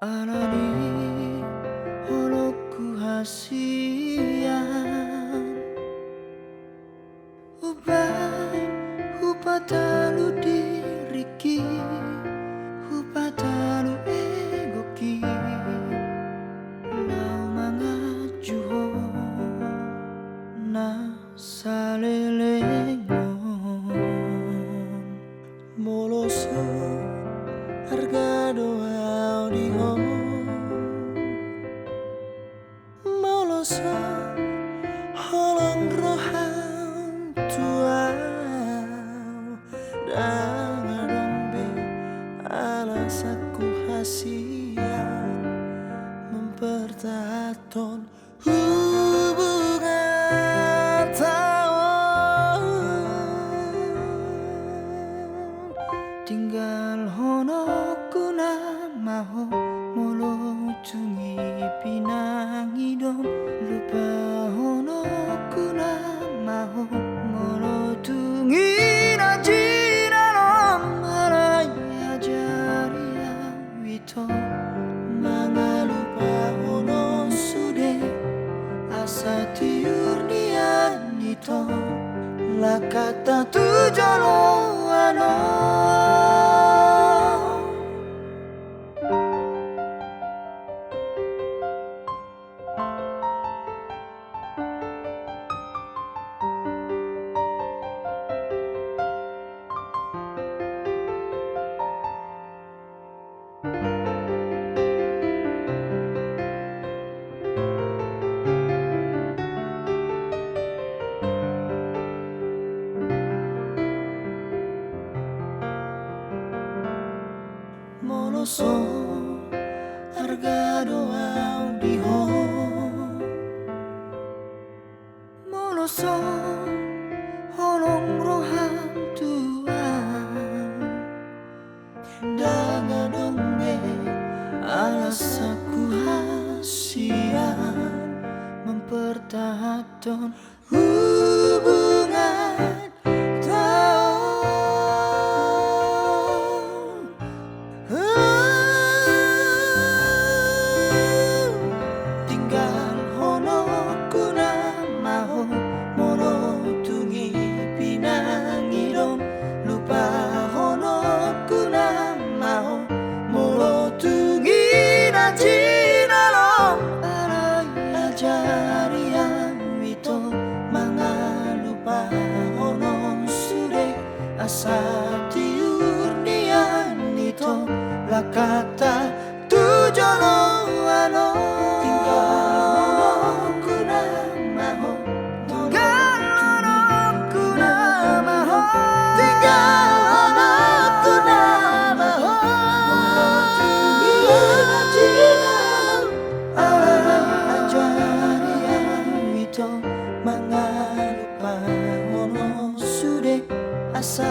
Anani holoku hasian Ubai hupatalu diriki Hupatalu egoki Lau mangajuho na salelengon Moloso harga doa diho Moloso holong rohan tuau Dengan dombe alasaku hasian Mempertahankan hubungan tahun Tinggal hono kuna maho molo tungi pinangi dom lupa hono kuna maho molo tungi najina nom araya jaria wito mangalupa hono sude asa tiur nianito la kata tujolo ano Moloso harga doa diho Moloso holong rohan tuan Dengan dombe alasaku hasian Mempertahankan hubungan Tinggal hono kuna maho molo tungi pinangi dom lupa hono kuna maho molo tungi najina lom araya jarian wito mangalupa hono sude asa tiur nian ito la kata tujolo ano Mangalupa hono sude asa